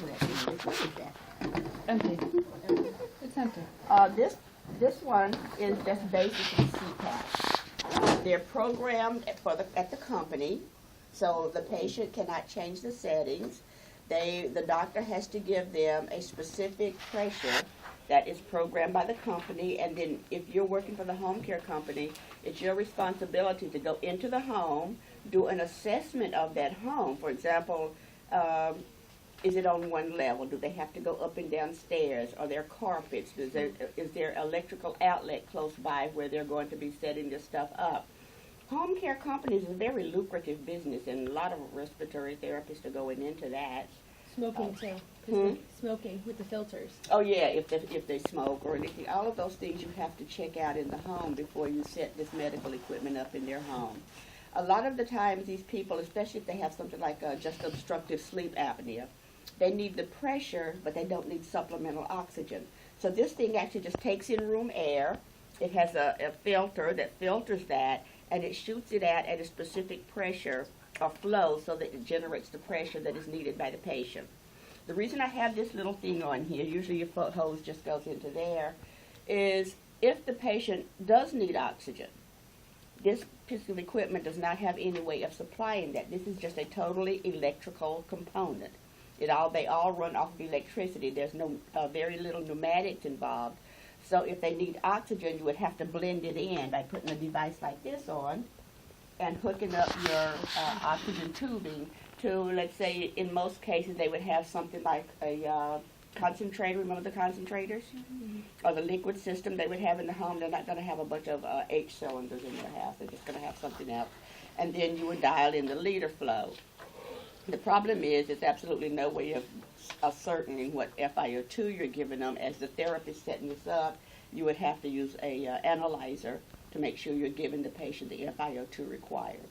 whatever that thing is. What is that? Empty. It's empty. This one is just basically CPAP. They're programmed at the company, so the patient cannot change the settings. The doctor has to give them a specific pressure that is programmed by the company, and then if you're working for the home care company, it's your responsibility to go into the home, do an assessment of that home. For example, is it on one level? Do they have to go up and down stairs? Are there carpets? Is there electrical outlet close by where they're going to be setting this stuff up? Home care companies is a very lucrative business, and a lot of respiratory therapists are going into that. Smoking too. Smoking with the filters. Oh yeah, if they smoke or anything, all of those things you have to check out in the home before you set this medical equipment up in their home. A lot of the times these people, especially if they have something like just obstructive sleep apnea, they need the pressure, but they don't need supplemental oxygen. So this thing actually just takes in room air. It has a filter that filters that, and it shoots it out at a specific pressure or flow so that it generates the pressure that is needed by the patient. The reason I have this little thing on here, usually your foot hose just goes into there, is if the patient does need oxygen, this piece of equipment does not have any way of supplying that. This is just a totally electrical component. They all run off of electricity. There's very little pneumatics involved. So if they need oxygen, you would have to blend it in by putting a device like this on and hooking up your oxygen tubing to, let's say, in most cases, they would have something like a concentrator. Remember the concentrators? Mm-hmm. Or the liquid system they would have in the home. They're not going to have a bunch of H cylinders in their house. They're just going to have something else. And then you would dial in the liter flow. The problem is there's absolutely no way of ascertaining what FiO2 you're giving them. As the therapist setting this up, you would have to use a analyzer to make sure you're giving the patient the FiO2 required.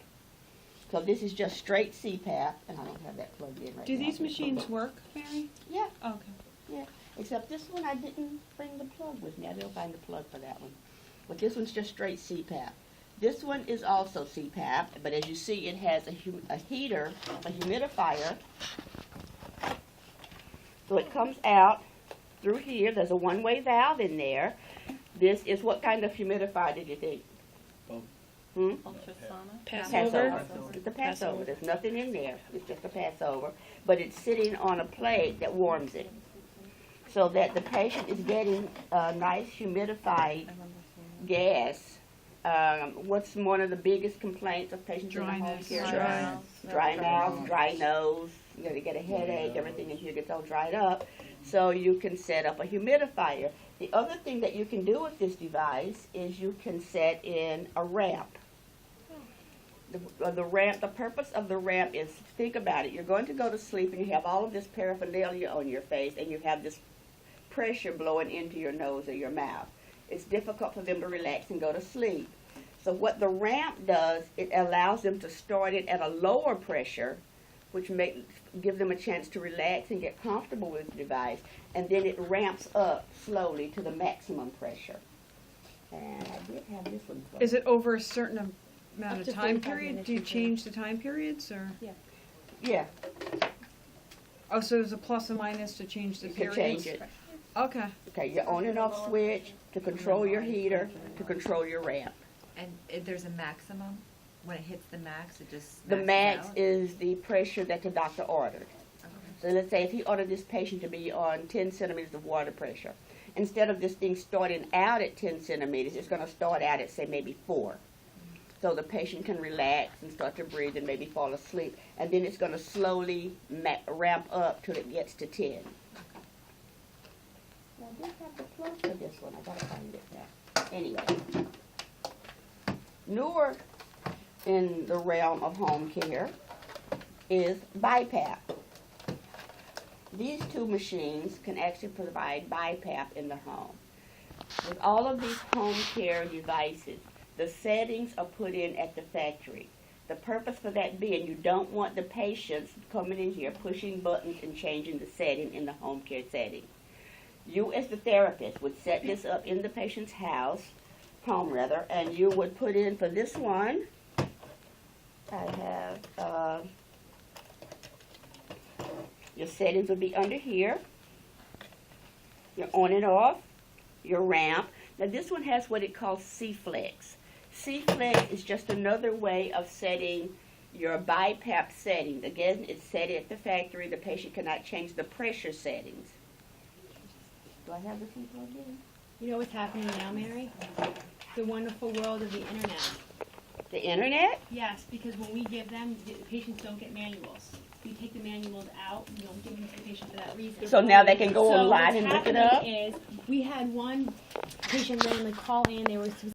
So this is just straight CPAP, and I don't have that plugged in right now. Do these machines work, Mary? Yeah. Oh, okay. Yeah, except this one I didn't bring the plug with me. I didn't find the plug for that one. But this one's just straight CPAP. This one is also CPAP, but as you see, it has a heater, a humidifier. So it comes out through here. There's a one-way valve in there. This is what kind of humidifier did you think? Passover. It's a Passover. There's nothing in there. It's just a Passover. But it's sitting on a plate that warms it, so that the patient is getting a nice humidified gas. What's one of the biggest complaints of patients in the home care? Dry mouth, dry nose. You know, they get a headache. Everything in here gets all dried up. So you can set up a humidifier. The other thing that you can do with this device is you can set in a ramp. The purpose of the ramp is, think about it, you're going to go to sleep and you have all of this paraphernalia on your face and you have this pressure blowing into your nose or your mouth. It's difficult for them to relax and go to sleep. So what the ramp does, it allows them to start it at a lower pressure, which give them a chance to relax and get comfortable with the device, and then it ramps up slowly to the maximum pressure. And I did have this one. Is it over a certain amount Up of to time 45 period? minutes Do you usually. change the time periods, or? Yeah, Oh, so there's a plus and minus to change the you can periods? change it. Okay. Okay, your on and off switch to control your heater, to control your ramp. And if there's a maximum, when it hits the max, it just The max out? is the pressure that the doctor ordered. Okay. So let's say if he ordered this patient to be on 10 centimeters of water pressure, instead of this thing starting out at 10 centimeters, it's going to start out at, say, maybe 4. So the patient can relax and start to breathe and maybe fall asleep. And then it's going to slowly ramp up till it gets to 10. Now, I did have the plug for this one. I got to find it now. Anyway, newer in the realm of home care is BiPAP. These two machines can actually provide BiPAP in the home. With all of these home care devices, the settings are put in at the factory. The purpose for that being, you don't want the patients coming in here pushing buttons and changing the setting in the home care setting. You as the therapist would set this up in the patient's home, and you would put in for this one, Your settings will be under here. Your on and off, your ramp. Now this one has what it calls C-Flex. C-Flex is just another way of setting your BiPAP setting. Again, it's set at the factory. The patient cannot change the pressure settings. Do I have the thing plugged in? You know what's happening now, Mary? The wonderful world of the internet. The internet? Yes, because when we give them, the patients don't get manuals. We take the manuals out, we don't give them to the patient for that reason. So now they can go So online what's and look it happening up? is, we had one patient randomly call in, they were